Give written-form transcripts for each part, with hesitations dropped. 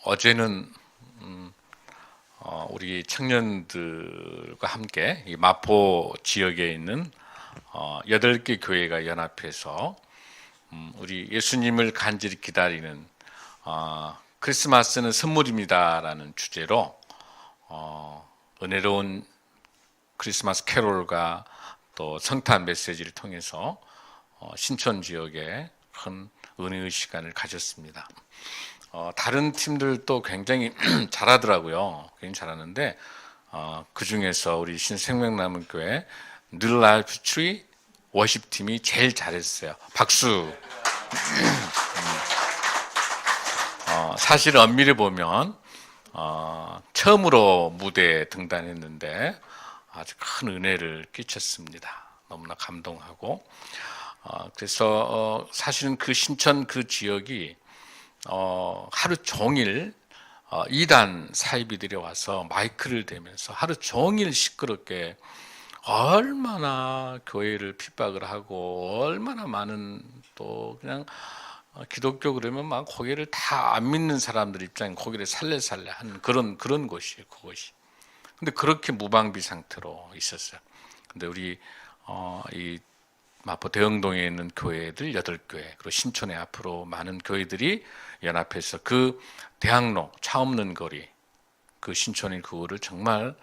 어제는 우리 청년들과 함께 이 마포 지역에 있는 8개 교회가 연합해서 우리 예수님을 간절히 기다리는 크리스마스는 선물입니다라는 주제로 은혜로운 크리스마스 캐롤과 또 성탄 메시지를 통해서 신촌 지역에 큰 은혜의 시간을 가졌습니다. 다른 팀들도 굉장히 잘하더라고요. 굉장히 잘하는데 그 중에서 우리 신생명나무교회 New Life Tree 워십 팀이 제일 잘했어요. 박수. 사실 엄밀히 보면 처음으로 무대에 등단했는데 아주 큰 은혜를 끼쳤습니다. 너무나 감동하고 그래서 사실은 그 신천 그 지역이 하루 종일 이단 사이비들이 와서 마이크를 대면서 하루 종일 시끄럽게 얼마나 교회를 핍박을 하고 얼마나 많은 또 그냥 기독교 그러면 막 고개를 다 안 믿는 사람들 입장에 고개를 살래살래 하는 그런 곳이에요. 그것이. 근데 그렇게 무방비 상태로 있었어요. 근데 우리 이 마포 대흥동에 있는 교회들 8교회 그리고 신촌에 앞으로 많은 교회들이 연합해서 그 대학로 차 없는 거리 그 신촌의 그거를 정말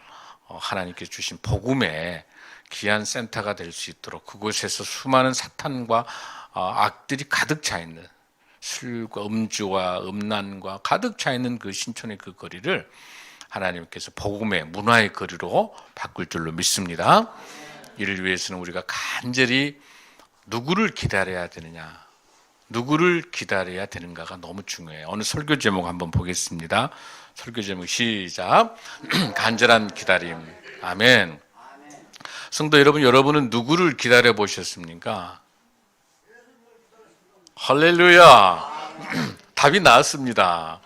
하나님께서 주신 복음의 귀한 센터가 될 수 있도록 그곳에서 수많은 사탄과 악들이 가득 차 있는 술과 음주와 음란과 가득 차 있는 그 신촌의 그 거리를 하나님께서 복음의 문화의 거리로 바꿀 줄로 믿습니다. 이를 위해서는 우리가 간절히 누구를 기다려야 되느냐, 누구를 기다려야 되는가가 너무 중요해요. 오늘 설교 제목 한번 보겠습니다. 설교 제목 시작. 간절한 기다림. 아멘. 성도 여러분, 여러분은 누구를 기다려 보셨습니까? 할렐루야. 답이 나왔습니다.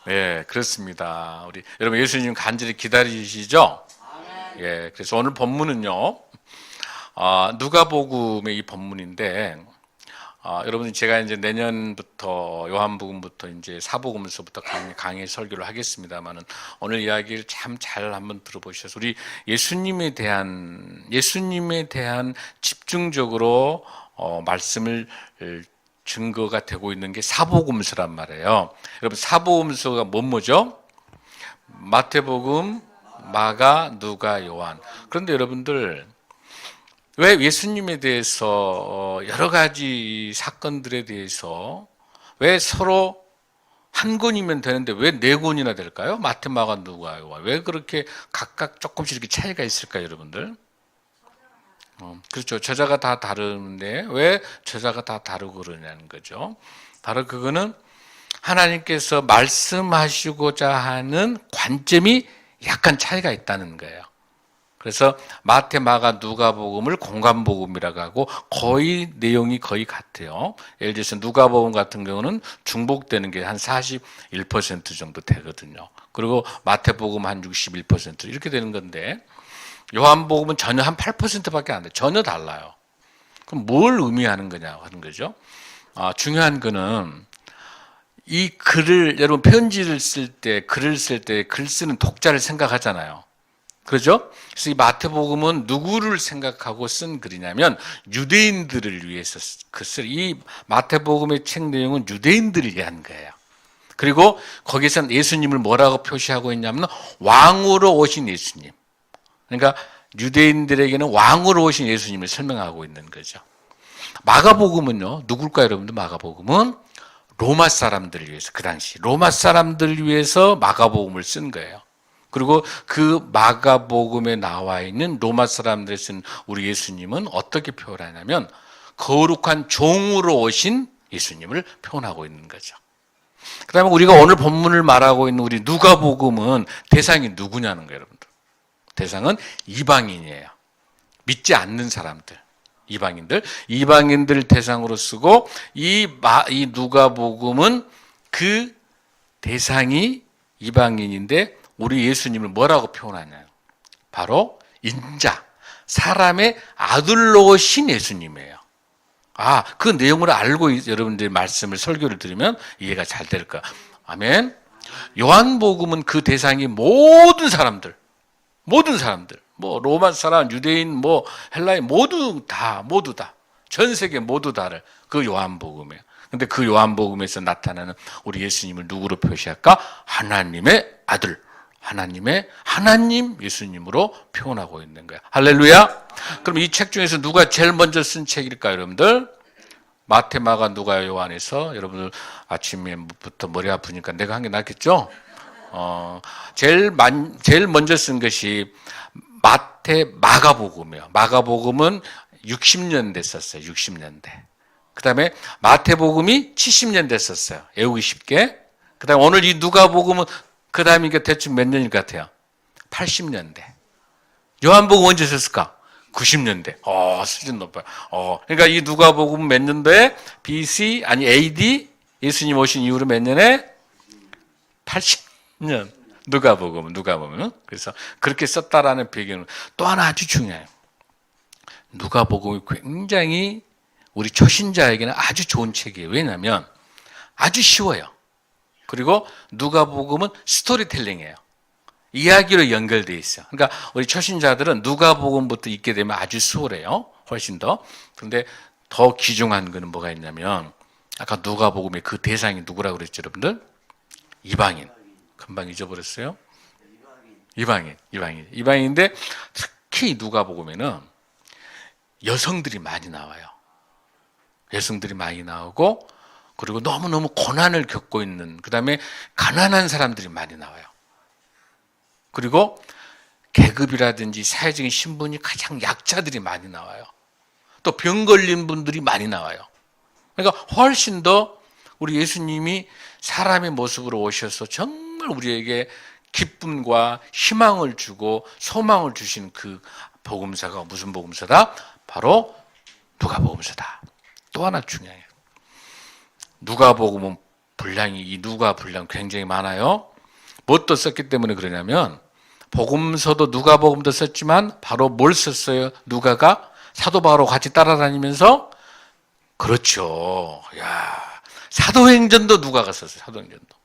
네, 그렇습니다. 우리 여러분 예수님 간절히 기다리시죠? 예, 그래서 오늘 본문은요. 누가복음의 이 본문인데 여러분 제가 이제 내년부터 요한복음부터 이제 사복음서부터 강의 설교를 하겠습니다만은 오늘 이야기를 참 잘 한번 들어보셔서 우리 예수님에 대한 집중적으로 말씀을 증거가 되고 있는 게 사복음서란 말이에요. 여러분 사복음서가 뭐죠? 마태복음, 마가, 누가, 요한. 그런데 여러분들 왜 예수님에 대해서 여러 가지 사건들에 대해서 왜 서로 한 권이면 되는데 왜 4권이나 될까요? 마태, 마가, 누가, 요한. 왜 그렇게 각각 조금씩 이렇게 차이가 있을까요, 여러분들? 그렇죠. 저자가 다 다른데 왜 저자가 다 다르고 그러냐는 거죠. 바로 그거는 하나님께서 말씀하시고자 하는 관점이 약간 차이가 있다는 거예요. 그래서 마태, 마가, 누가복음을 공관복음이라고 하고 거의 내용이 거의 같아요. 예를 들어서 누가복음 같은 경우는 중복되는 게 한 41% 정도 되거든요. 그리고 마태복음 한 61% 이렇게 되는 건데 요한복음은 전혀 한 8%밖에 안 돼요. 전혀 달라요. 그럼 뭘 의미하는 거냐 하는 거죠. 중요한 거는 이 글을 여러분 편지를 쓸 때 글을 쓸 때 글 쓰는 독자를 생각하잖아요. 그렇죠? 그래서 이 마태복음은 누구를 생각하고 쓴 글이냐면 유대인들을 위해서 이 마태복음의 책 내용은 유대인들을 위한 거예요. 그리고 거기서는 예수님을 뭐라고 표시하고 있냐면 왕으로 오신 예수님. 그러니까 유대인들에게는 왕으로 오신 예수님을 설명하고 있는 거죠. 마가복음은요. 누굴까요, 여러분들? 마가복음은 로마 사람들을 위해서 그 당시 로마 사람들을 위해서 마가복음을 쓴 거예요. 그리고 그 마가복음에 나와 있는 로마 사람들이 쓴 우리 예수님은 어떻게 표현하냐면 거룩한 종으로 오신 예수님을 표현하고 있는 거죠. 그 다음에 우리가 오늘 본문을 말하고 있는 우리 누가복음은 대상이 누구냐는 거예요, 여러분들. 대상은 이방인이에요. 믿지 않는 사람들, 이방인들 대상으로 쓰고 이 누가복음은 그 대상이 이방인인데 우리 예수님을 뭐라고 표현하냐요? 바로 인자, 사람의 아들로 오신 예수님이에요. 그 내용을 알고 여러분들이 말씀을 설교를 들으면 이해가 잘 될 거야. 아멘. 요한복음은 그 대상이 모든 사람들, 뭐 로마 사람, 유대인, 뭐 헬라인 모두 다, 전 세계 모두 다를 그 요한복음이에요. 근데 그 요한복음에서 나타나는 우리 예수님을 누구로 표시할까? 하나님의 아들, 하나님 예수님으로 표현하고 있는 거야. 할렐루야. 그럼 이 책 중에서 누가 제일 먼저 쓴 책일까요, 여러분들? 마태, 마가, 누가, 요한에서 여러분들 아침에부터 머리 아프니까 내가 한 게 낫겠죠? 제일 먼저 쓴 것이 마태, 마가복음이에요. 마가복음은 60년대 썼어요. 60년대. 그 다음에 마태복음이 70년대 썼어요. 외우기 쉽게. 그 다음에 오늘 이 누가복음은 그 다음에 대충 몇 년일 것 같아요? 80년대. 요한복음 언제 썼을까? 90년대. 수준 높아요. 그러니까 이 누가복음 몇 년도에? BC, 아니 AD? 예수님 오신 이후로 몇 년에? 80년. 누가복음은. 그래서 그렇게 썼다라는 배경은 또 하나 아주 중요해요. 누가복음이 굉장히 우리 초신자에게는 아주 좋은 책이에요. 왜냐하면 아주 쉬워요. 그리고 누가복음은 스토리텔링이에요. 이야기로 연결되어 있어요. 그러니까 우리 초신자들은 누가복음부터 읽게 되면 아주 수월해요. 훨씬 더. 그런데 더 귀중한 거는 뭐가 있냐면 아까 누가복음의 그 대상이 누구라고 그랬죠, 여러분들? 이방인. 금방 잊어버렸어요. 이방인인데 특히 누가복음에는 여성들이 많이 나와요. 여성들이 많이 나오고 그리고 너무너무 고난을 겪고 있는, 그 다음에 가난한 사람들이 많이 나와요. 그리고 계급이라든지 사회적인 신분이 가장 약자들이 많이 나와요. 또 병 걸린 분들이 많이 나와요. 그러니까 훨씬 더 우리 예수님이 사람의 모습으로 오셔서 정말 우리에게 기쁨과 희망을 주고 소망을 주신 그 복음서가 무슨 복음서다? 바로 누가복음서다. 또 하나 중요해요. 누가복음은 이 누가 분량 굉장히 많아요. 뭣도 썼기 때문에 그러냐면 복음서도 누가복음도 썼지만 바로 뭘 썼어요? 누가가 사도 바울하고 같이 따라다니면서 그렇죠. 사도행전도 누가가 썼어요. 사도행전도.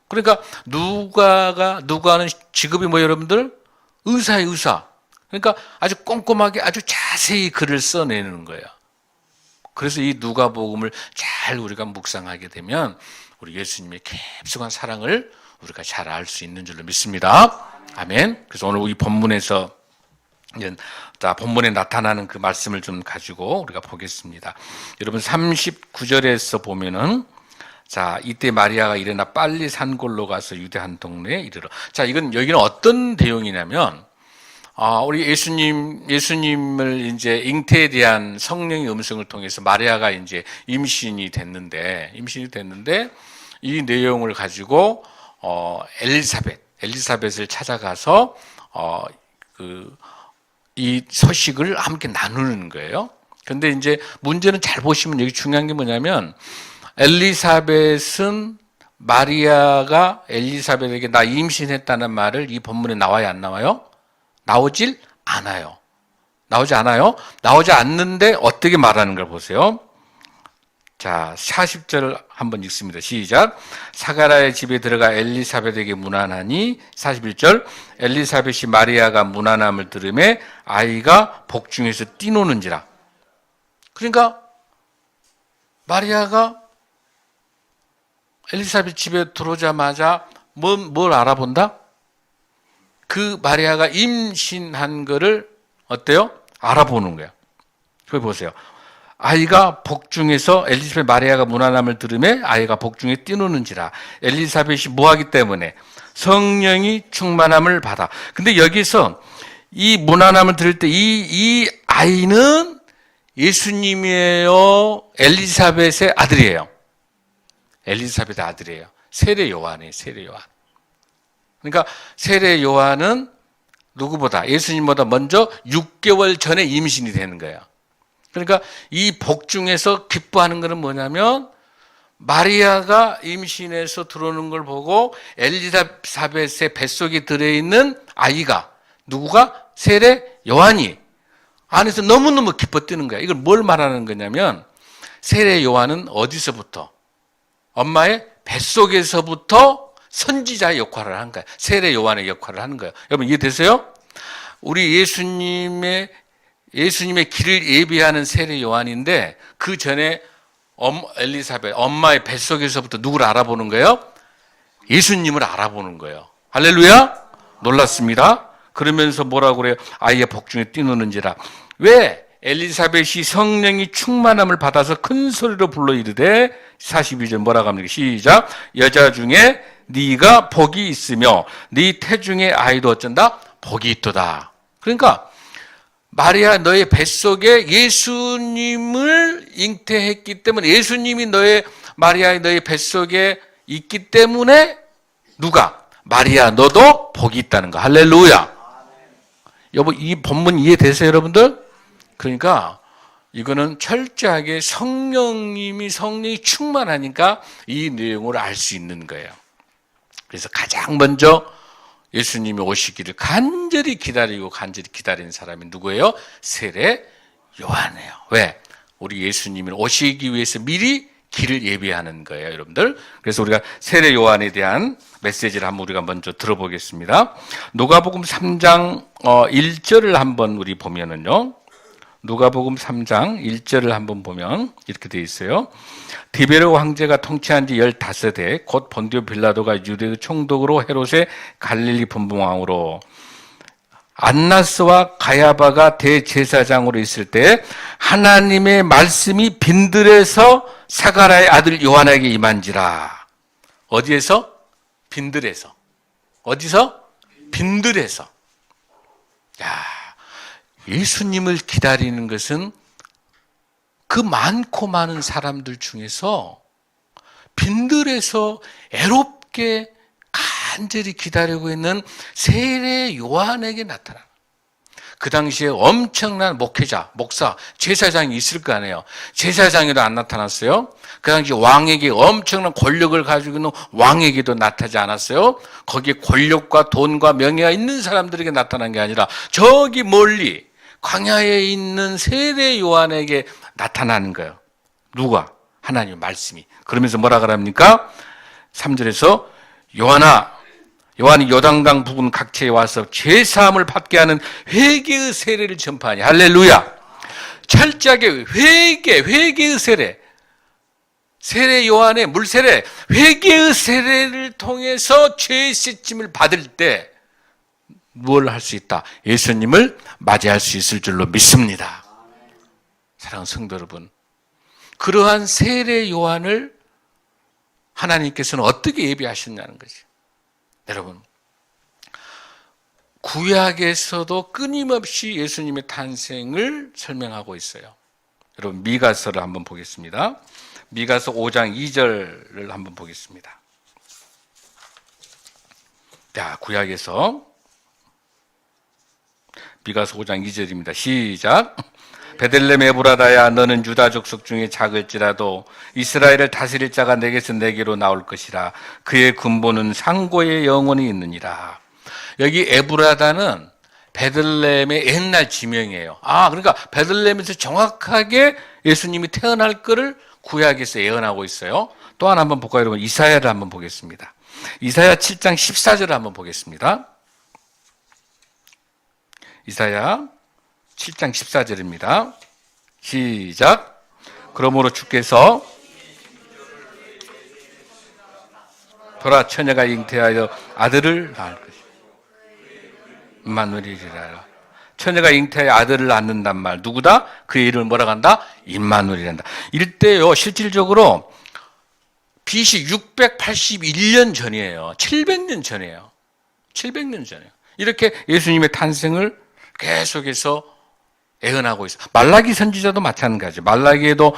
그러니까 누가는 직업이 뭐예요, 여러분들? 의사예요, 의사. 그러니까 아주 꼼꼼하게 아주 자세히 글을 써내는 거예요. 그래서 이 누가복음을 잘 우리가 묵상하게 되면 우리 예수님의 깊숙한 사랑을 우리가 잘 알 수 있는 줄로 믿습니다. 아멘. 그래서 오늘 이 본문에서 본문에 나타나는 그 말씀을 좀 가지고 우리가 보겠습니다. 여러분 39절에서 보면은 이때 마리아가 일어나 빨리 산골로 가서 유대 한 동네에 이르러. 여기는 어떤 내용이냐면 우리 예수님을 이제 잉태에 대한 성령의 음성을 통해서 마리아가 이제 임신이 됐는데 이 내용을 가지고 엘리사벳을 찾아가서 이 소식을 함께 나누는 거예요. 근데 이제 문제는 잘 보시면 여기 중요한 게 뭐냐면 엘리사벳은 마리아가 엘리사벳에게 나 임신했다는 말을 이 본문에 나와요, 안 나와요? 나오질 않아요. 나오지 않는데 어떻게 말하는 걸 보세요. 40절 한번 읽습니다. 시작. 사가랴의 집에 들어가 엘리사벳에게 문안하니 41절 엘리사벳이 마리아가 문안함을 들으매 아이가 복중에서 뛰노는지라. 그러니까 마리아가 엘리사벳 집에 들어오자마자 뭘 알아본다? 그 마리아가 임신한 거를 어때요? 알아보는 거예요. 거기 보세요. 아이가 복중에서 엘리사벳 마리아가 문안함을 들으매 아이가 복중에 뛰노는지라. 엘리사벳이 뭐하기 때문에? 성령이 충만함을 받아. 근데 여기서 이 문안함을 들을 때 이 아이는 예수님이에요? 엘리사벳의 아들이에요? 엘리사벳의 아들이에요. 세례 요한이에요. 세례 요한. 그러니까 세례 요한은 누구보다 예수님보다 먼저 6개월 전에 임신이 되는 거예요. 그러니까 이 복중에서 기뻐하는 것은 뭐냐면 마리아가 임신해서 들어오는 걸 보고 엘리사벳의 뱃속에 들어있는 아이가 누구가? 세례 요한이 안에서 너무너무 기뻐 뛰는 거야. 이걸 뭘 말하는 거냐면 세례 요한은 어디서부터? 엄마의 뱃속에서부터 선지자 역할을 한 거예요. 세례 요한의 역할을 하는 거예요. 여러분 이해되세요? 우리 예수님의 길을 예비하는 세례 요한인데 그 전에 엘리사벳 엄마의 뱃속에서부터 누구를 알아보는 거예요? 예수님을 알아보는 거예요. 할렐루야! 놀랐습니다. 그러면서 뭐라고 그래요? 아이의 복중에 뛰노는지라. 왜? 엘리사벳이 성령이 충만함을 받아서 큰 소리로 불러 이르되 42절 뭐라고 합니까? 시작. 여자 중에 네가 복이 있으며 네 태중에 아이도 어쩐다? 복이 있도다. 그러니까 마리아 너의 뱃속에 예수님을 잉태했기 때문에 예수님이 마리아의 너의 뱃속에 있기 때문에 누가? 마리아 너도 복이 있다는 거. 할렐루야. 여보 이 본문 이해되세요 여러분들? 그러니까 이거는 철저하게 성령이 충만하니까 이 내용을 알 수 있는 거예요. 그래서 가장 먼저 예수님이 오시기를 간절히 기다린 사람이 누구예요? 세례 요한이에요. 왜? 우리 예수님이 오시기 위해서 미리 길을 예비하는 거예요, 여러분들. 그래서 우리가 세례 요한에 대한 메시지를 한번 우리가 먼저 들어보겠습니다. 누가복음 3장 1절을 한번 우리 보면은요. 누가복음 3장 1절을 한번 보면 이렇게 되어 있어요. 디베르 황제가 통치한 지 15해 곧 본디오 빌라도가 유대 총독으로 헤롯의 갈릴리 분봉왕으로 안나스와 가야바가 대제사장으로 있을 때 하나님의 말씀이 빈들에서 사가랴의 아들 요한에게 임한지라. 어디에서? 빈들에서. 어디서? 빈들에서. 야, 예수님을 기다리는 것은 그 많고 많은 사람들 중에서 빈들에서 애롭게 간절히 기다리고 있는 세례 요한에게 나타나. 그 당시에 엄청난 목사, 제사장이 있을 거 아니에요. 제사장에도 안 나타났어요. 그 당시 왕에게 엄청난 권력을 가지고 있는 왕에게도 나타나지 않았어요. 거기에 권력과 돈과 명예가 있는 사람들에게 나타난 게 아니라 저기 멀리 광야에 있는 세례 요한에게 나타나는 거예요. 누가? 하나님의 말씀이. 그러면서 뭐라 그럽니까? 3절에서 요한이 요단강 부근 각처에 와서 죄사함을 받게 하는 회개의 세례를 전파하니. 할렐루야. 철저하게 회개의 세례. 세례 요한의 물세례, 회개의 세례를 통해서 죄의 씻김을 받을 때 뭘 할 수 있다? 예수님을 맞이할 수 있을 줄로 믿습니다. 사랑하는 성도 여러분, 그러한 세례 요한을 하나님께서는 어떻게 예비하셨냐는 거죠. 여러분, 구약에서도 끊임없이 예수님의 탄생을 설명하고 있어요. 여러분, 미가서를 한번 보겠습니다. 미가서 5장 2절을 한번 보겠습니다. 자, 구약에서 미가서 5장 2절입니다. 시작. 베들레헴 에브라다야 너는 유다 족속 중에 작을지라도 이스라엘을 다스릴 자가 내게로 나올 것이라. 그의 근본은 상고의 영원히 있느니라. 여기 에브라다는 베들레헴의 옛날 지명이에요. 그러니까 베들레헴에서 정확하게 예수님이 태어날 거를 구약에서 예언하고 있어요. 또 하나 한번 볼까요, 여러분? 이사야를 한번 보겠습니다. 이사야 7장 14절을 한번 보겠습니다. 이사야 7장 14절입니다. 시작. 그러므로 주께서 보라 처녀가 잉태하여 아들을 낳을 것이다. 임마누엘이라. 처녀가 잉태하여 아들을 낳는단 말. 누구다? 그의 이름을 뭐라고 한다? 임마누엘이란다. 이럴 때요, 실질적으로 BC 681년 전이에요. 700년 전이에요. 700년 전이에요. 이렇게 예수님의 탄생을 계속해서 예언하고 있어요. 말라기 선지자도 마찬가지죠. 말라기에도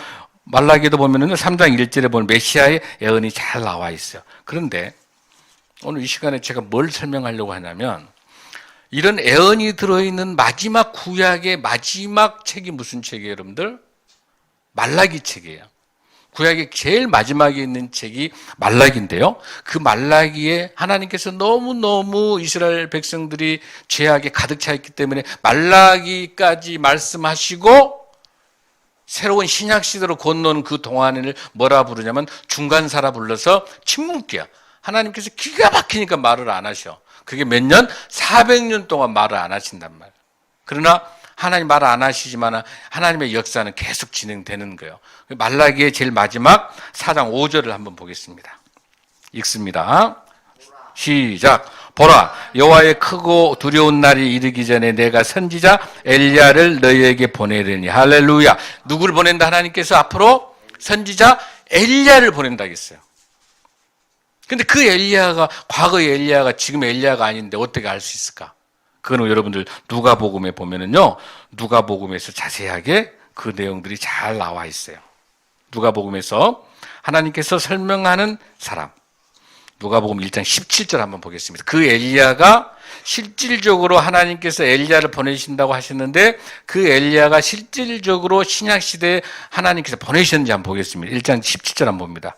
보면은 3장 1절에 보면 메시아의 예언이 잘 나와 있어요. 그런데 오늘 이 시간에 제가 뭘 설명하려고 하냐면, 이런 예언이 들어있는 마지막 구약의 마지막 책이 무슨 책이에요, 여러분들? 말라기 책이에요. 구약의 제일 마지막에 있는 책이 말라기인데요. 그 말라기에 하나님께서 너무너무 이스라엘 백성들이 죄악에 가득 차 있기 때문에 말라기까지 말씀하시고 새로운 신약 시대로 건너는 그 동안을 뭐라 부르냐면 중간사라 불러서 침묵기야. 하나님께서 기가 막히니까 말을 안 하셔. 그게 몇 년? 400년 동안 말을 안 하신단 말이에요. 그러나 하나님 말 안 하시지만 하나님의 역사는 계속 진행되는 거예요. 말라기의 제일 마지막 4장 5절을 한번 보겠습니다. 읽습니다. 시작. 보라, 여호와의 크고 두려운 날이 이르기 전에 내가 선지자 엘리야를 너희에게 보내려니. 할렐루야. 누구를 보낸다? 하나님께서 앞으로 선지자 엘리야를 보낸다 했어요. 근데 그 엘리야가 과거의 엘리야가 지금 엘리야가 아닌데 어떻게 알 수 있을까? 그거는 여러분들 누가복음에 보면은요, 누가복음에서 자세하게 그 내용들이 잘 나와 있어요. 누가복음에서 하나님께서 설명하는 사람, 누가복음 1장 17절 한번 보겠습니다. 그 엘리야가 실질적으로 하나님께서 엘리야를 보내신다고 하셨는데 그 엘리야가 실질적으로 신약시대에 하나님께서 보내셨는지 한번 보겠습니다. 1장 17절 한번 봅니다.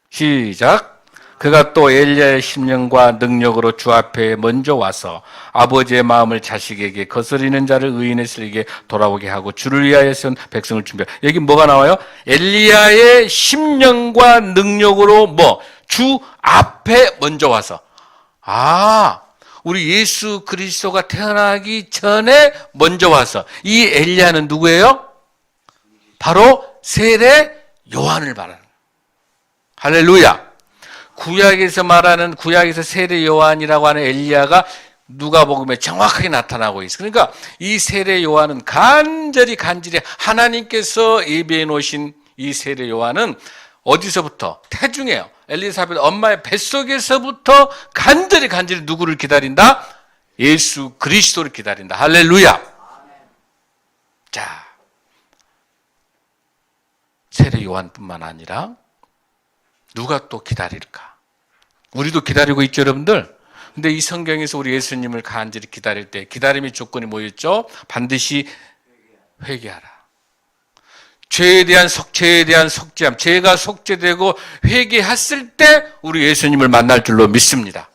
시작. 그가 또 엘리야의 심령과 능력으로 주 앞에 먼저 와서 아버지의 마음을 자식에게 거스리는 자를 의인의 슬에게 돌아오게 하고 주를 위하여 세운 백성을 준비하고. 여기 뭐가 나와요? 엘리야의 심령과 능력으로 주 앞에 먼저 와서. 우리 예수 그리스도가 태어나기 전에 먼저 와서. 이 엘리야는 누구예요? 바로 세례 요한을 말하는 거예요. 할렐루야. 구약에서 세례 요한이라고 하는 엘리야가 누가복음에 정확하게 나타나고 있어요. 그러니까 이 세례 요한은 간절히 하나님께서 예비해 놓으신 이 세례 요한은 어디서부터? 태중에요. 엘리사벳 엄마의 뱃속에서부터 간절히 누구를 기다린다? 예수 그리스도를 기다린다. 할렐루야. 자, 세례 요한뿐만 아니라 누가 또 기다릴까? 우리도 기다리고 있죠, 여러분들? 근데 이 성경에서 우리 예수님을 간절히 기다릴 때 기다림의 조건이 뭐였죠? 반드시 회개하라. 죄에 대한 속죄함, 죄가 속죄되고 회개했을 때 우리 예수님을 만날 줄로 믿습니다.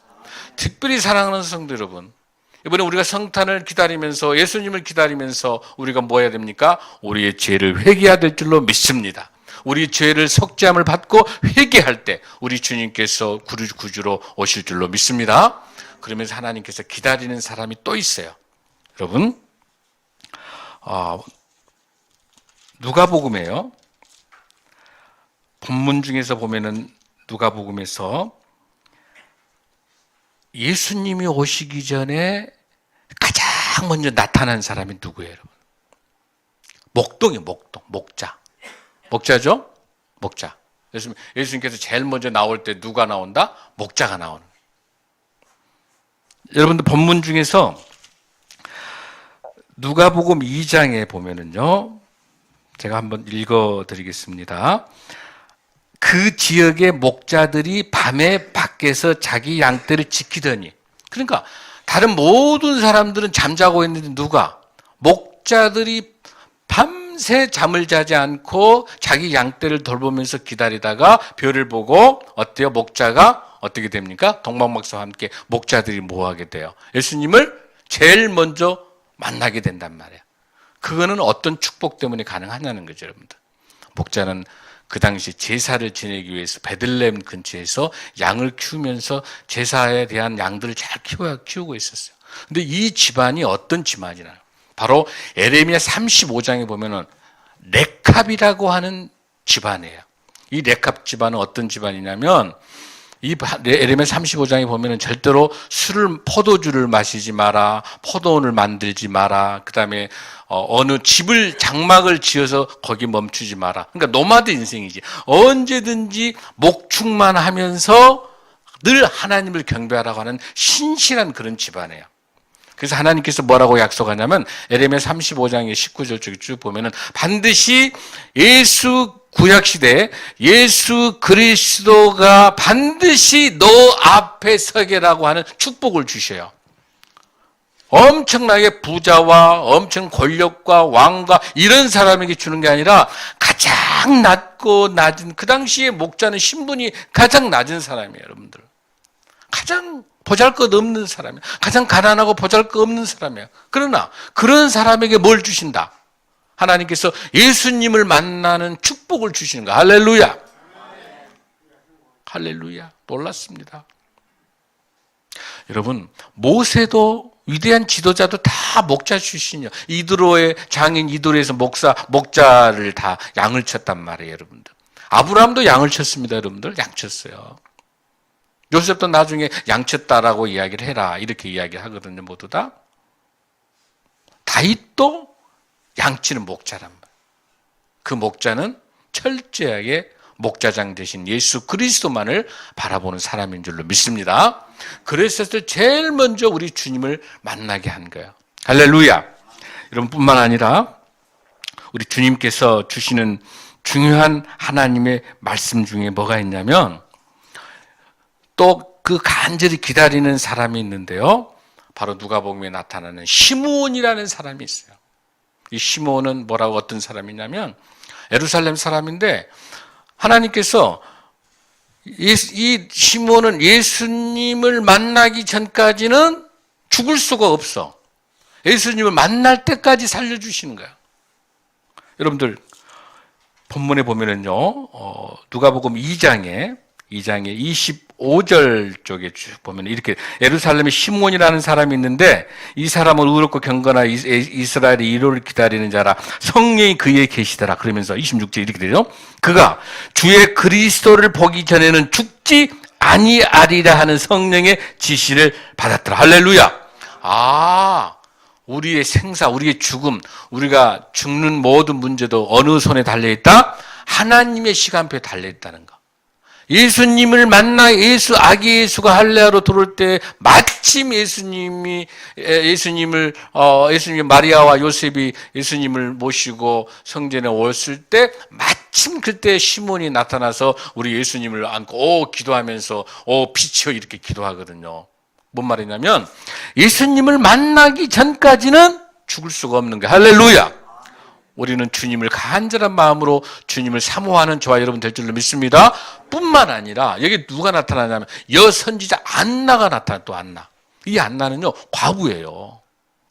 특별히 사랑하는 성도 여러분, 이번에 우리가 성탄을 기다리면서 예수님을 기다리면서 우리가 뭐 해야 됩니까? 우리의 죄를 회개해야 될 줄로 믿습니다. 우리 죄를 속죄함을 받고 회개할 때 우리 주님께서 구주로 오실 줄로 믿습니다. 그러면서 하나님께서 기다리는 사람이 또 있어요. 여러분, 누가복음에요. 본문 중에서 보면은 누가복음에서 예수님이 오시기 전에 가장 먼저 나타난 사람이 누구예요, 여러분? 목자. 목자죠? 목자. 예수님께서 제일 먼저 나올 때 누가 나온다? 목자가 나오는. 여러분들 본문 중에서 누가복음 2장에 보면은요, 제가 한번 읽어드리겠습니다. 그 지역의 목자들이 밤에 밖에서 자기 양떼를 지키더니, 그러니까 다른 모든 사람들은 잠자고 있는데 누가? 목자들이 밤새 잠을 자지 않고 자기 양떼를 돌보면서 기다리다가 별을 보고 어때요? 목자가 어떻게 됩니까? 동방박사와 함께 목자들이 뭐 하게 돼요? 예수님을 제일 먼저 만나게 된단 말이에요. 그거는 어떤 축복 때문에 가능하냐는 거죠, 여러분들. 목자는 그 당시 제사를 지내기 위해서 베들레헴 근처에서 양을 키우면서 제사에 대한 양들을 잘 키우고 있었어요. 근데 이 집안이 어떤 집안이나요? 바로 에레미야 35장에 보면은 레캅이라고 하는 집안이에요. 이 레캅 집안은 어떤 집안이냐면, 이 에레미야 35장에 보면은 절대로 포도주를 마시지 마라, 포도원을 만들지 마라, 그 다음에 어느 장막을 지어서 거기 멈추지 마라. 그러니까 노마드 인생이지. 언제든지 목축만 하면서 늘 하나님을 경배하라고 하는 신실한 그런 집안이에요. 그래서 하나님께서 뭐라고 약속하냐면 에레미야 35장의 19절 쪽에 쭉 보면은 반드시 구약시대에 예수 그리스도가 반드시 너 앞에 서게라고 하는 축복을 주셔요. 엄청나게 부자와 엄청 권력과 왕과 이런 사람에게 주는 게 아니라 가장 낮은, 그 당시에 목자는 신분이 가장 낮은 사람이에요, 여러분들. 가장 보잘것없는 사람이에요. 가장 가난하고 보잘것없는 사람이에요. 그러나 그런 사람에게 뭘 주신다? 하나님께서 예수님을 만나는 축복을 주시는 거야. 할렐루야. 할렐루야. 놀랐습니다. 여러분, 모세도 위대한 지도자도 다 목자 출신이요. 이드로의 장인 이드로에서 목자를 다 양을 쳤단 말이에요, 여러분들. 아브라함도 양을 쳤습니다, 여러분들. 양 쳤어요. 요셉도 나중에 양 쳤다라고 이야기를 해라. 이렇게 이야기하거든요, 모두 다. 다윗도 양치는 목자란 말이에요. 그 목자는 철저하게 목자장 대신 예수 그리스도만을 바라보는 사람인 줄로 믿습니다. 그래서 제일 먼저 우리 주님을 만나게 한 거예요. 할렐루야. 여러분 뿐만 아니라 우리 주님께서 주시는 중요한 하나님의 말씀 중에 뭐가 있냐면 또 그 간절히 기다리는 사람이 있는데요. 바로 누가복음에 나타나는 시므온이라는 사람이 있어요. 이 시므온은 뭐라고 어떤 사람이냐면 예루살렘 사람인데 하나님께서 이 시므온은 예수님을 만나기 전까지는 죽을 수가 없어. 예수님을 만날 때까지 살려주시는 거야. 여러분들 본문에 보면은요, 누가복음 2장에 25절 쪽에 쭉 보면 이렇게 예루살렘에 시므온이라는 사람이 있는데 이 사람은 의롭고 경건한 이스라엘의 이로를 기다리는 자라 성령이 그에 계시더라. 그러면서 26절 이렇게 되죠. 그가 주의 그리스도를 보기 전에는 죽지 아니하리라 하는 성령의 지시를 받았더라. 할렐루야. 우리의 생사, 우리의 죽음, 우리가 죽는 모든 문제도 어느 손에 달려있다? 하나님의 시간표에 달려있다는 거. 예수님을 만나 아기 예수가 할례하러 들어올 때 마침 예수님이 마리아와 요셉이 예수님을 모시고 성전에 왔을 때 마침 그때 시몬이 나타나서 우리 예수님을 안고 기도하면서 빛이여 이렇게 기도하거든요. 뭔 말이냐면 예수님을 만나기 전까지는 죽을 수가 없는 거예요. 할렐루야. 우리는 주님을 간절한 마음으로 주님을 사모하는 저와 여러분 될 줄로 믿습니다. 뿐만 아니라 여기 누가 나타나냐면 여선지자 안나가 나타나. 또 안나. 이 안나는요 과부예요.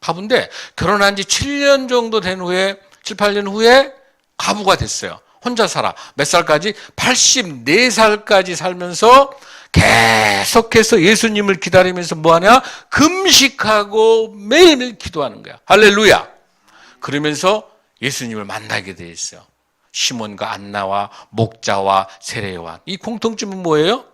과부인데 결혼한 지 7년 정도 된 후에 7, 8년 후에 과부가 됐어요. 혼자 살아. 몇 살까지? 84살까지 살면서 계속해서 예수님을 기다리면서 뭐하냐? 금식하고 매일 기도하는 거야. 할렐루야. 그러면서 예수님을 만나게 돼 있어요. 시몬과 안나와 목자와 세례요한. 이 공통점은 뭐예요?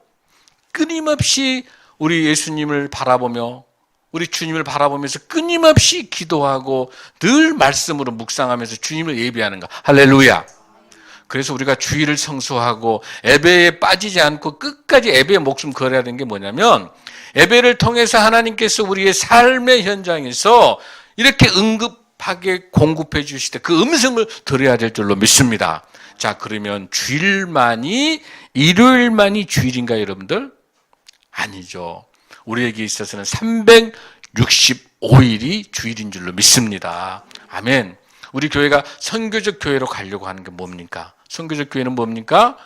끊임없이 우리 예수님을 바라보며 우리 주님을 바라보면서 끊임없이 기도하고 늘 말씀으로 묵상하면서 주님을 예배하는 거. 할렐루야. 그래서 우리가 주일을 성수하고 예배에 빠지지 않고 끝까지 예배에 목숨 걸어야 되는 게 뭐냐면 예배를 통해서 하나님께서 우리의 삶의 현장에서 이렇게 응급하게 공급해 주실 때 그 음성을 들어야 될 줄로 믿습니다. 자, 그러면 일요일만이 주일인가요, 여러분들? 아니죠. 우리에게 있어서는 365일이 주일인 줄로 믿습니다. 아멘. 우리 교회가 선교적 교회로 가려고 하는 게 뭡니까? 선교적 교회는 뭡니까?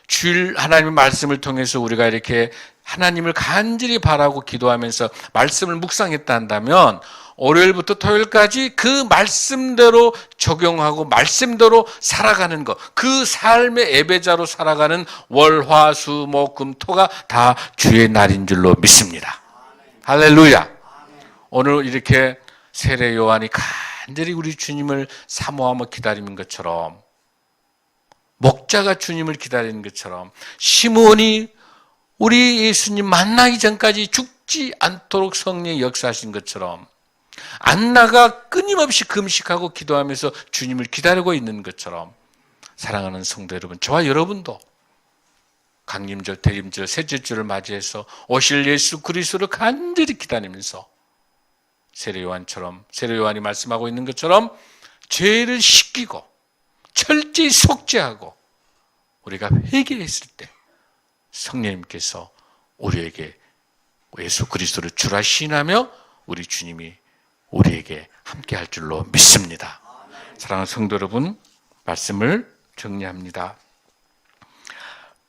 주일 하나님의 말씀을 통해서 우리가 이렇게 하나님을 간절히 바라고 기도하면서 말씀을 묵상했다 한다면 월요일부터 토요일까지 그 말씀대로 적용하고 말씀대로 살아가는 것, 그 삶의 예배자로 살아가는 월, 화, 수, 목, 금, 토가 다 주의 날인 줄로 믿습니다. 할렐루야. 오늘 이렇게 세례 요한이 간절히 우리 주님을 사모하며 기다리는 것처럼 목자가 주님을 기다리는 것처럼 시므온이 우리 예수님 만나기 전까지 죽지 않도록 성령이 역사하신 것처럼 안나가 끊임없이 금식하고 기도하면서 주님을 기다리고 있는 것처럼 사랑하는 성도 여러분, 저와 여러분도 강림절, 대림절, 셋째주를 맞이해서 오실 예수 그리스도를 간절히 기다리면서 세례 요한이 말씀하고 있는 것처럼 죄를 씻기고 철저히 속죄하고 우리가 회개했을 때 성령님께서 우리에게 예수 그리스도를 주라 시인하며 우리 주님이 우리에게 함께 할 줄로 믿습니다. 사랑하는 성도 여러분, 말씀을 정리합니다.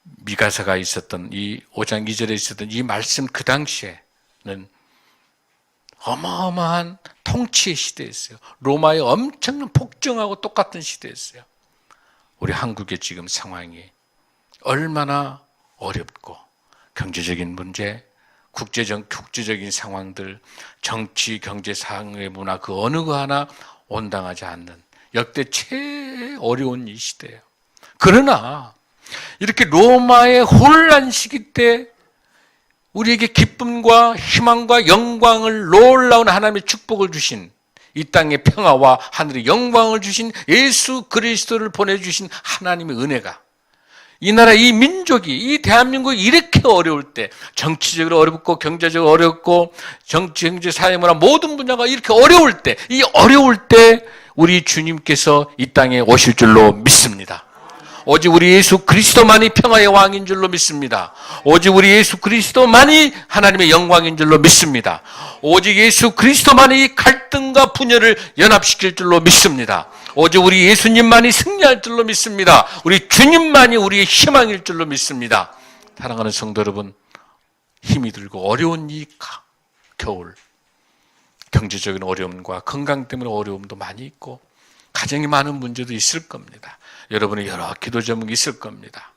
미가서가 있었던 이 5장 2절에 있었던 이 말씀 그 당시에는 어마어마한 통치의 시대였어요. 로마의 엄청난 폭정하고 똑같은 시대였어요. 우리 한국의 지금 상황이 얼마나 어렵고 경제적인 문제, 국제적인 상황들, 정치, 경제, 사회, 문화 그 어느 거 하나 온당하지 않는 역대 최 어려운 이 시대예요. 그러나 이렇게 로마의 혼란 시기 때 우리에게 기쁨과 희망과 영광을 놀라운 하나님의 축복을 주신 이 땅의 평화와 하늘의 영광을 주신 예수 그리스도를 보내주신 하나님의 은혜가 이 나라, 이 민족이, 이 대한민국이 이렇게 어려울 때, 정치적으로 어렵고 경제적으로 어렵고 정치, 경제, 사회, 문화 모든 분야가 이렇게 어려울 때, 이 어려울 때 우리 주님께서 이 땅에 오실 줄로 믿습니다. 오직 우리 예수 그리스도만이 평화의 왕인 줄로 믿습니다. 오직 우리 예수 그리스도만이 하나님의 영광인 줄로 믿습니다. 오직 예수 그리스도만이 갈등과 분열을 연합시킬 줄로 믿습니다. 오직 우리 예수님만이 승리할 줄로 믿습니다. 우리 주님만이 우리의 희망일 줄로 믿습니다. 사랑하는 성도 여러분, 힘이 들고 어려운 이 겨울, 경제적인 어려움과 건강 때문에 어려움도 많이 있고 가정에 많은 문제도 있을 겁니다. 여러분의 여러 기도 제목이 있을 겁니다.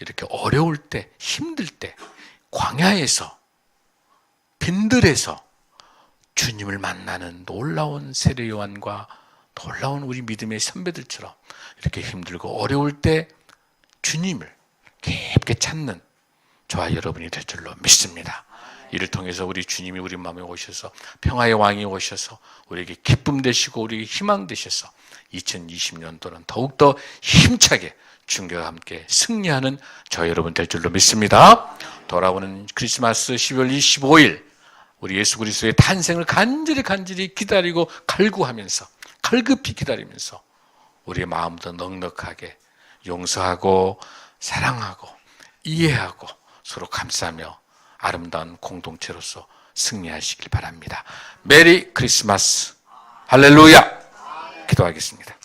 이렇게 어려울 때, 힘들 때 광야에서, 빈들에서 주님을 만나는 놀라운 세례 요한과 놀라운 우리 믿음의 선배들처럼 이렇게 힘들고 어려울 때 주님을 깊게 찾는 저와 여러분이 될 줄로 믿습니다. 이를 통해서 우리 주님이 우리 마음에 오셔서 평화의 왕이 오셔서 우리에게 기쁨 되시고 우리에게 희망 되셔서 2020년도는 더욱더 힘차게 주님과 함께 승리하는 저 여러분 될 줄로 믿습니다. 돌아오는 크리스마스 12월 25일 우리 예수 그리스도의 탄생을 간절히 기다리고 갈급히 기다리면서 우리의 마음도 넉넉하게 용서하고 사랑하고 이해하고 서로 감싸며 아름다운 공동체로서 승리하시길 바랍니다. 메리 크리스마스. 할렐루야. 기도하겠습니다.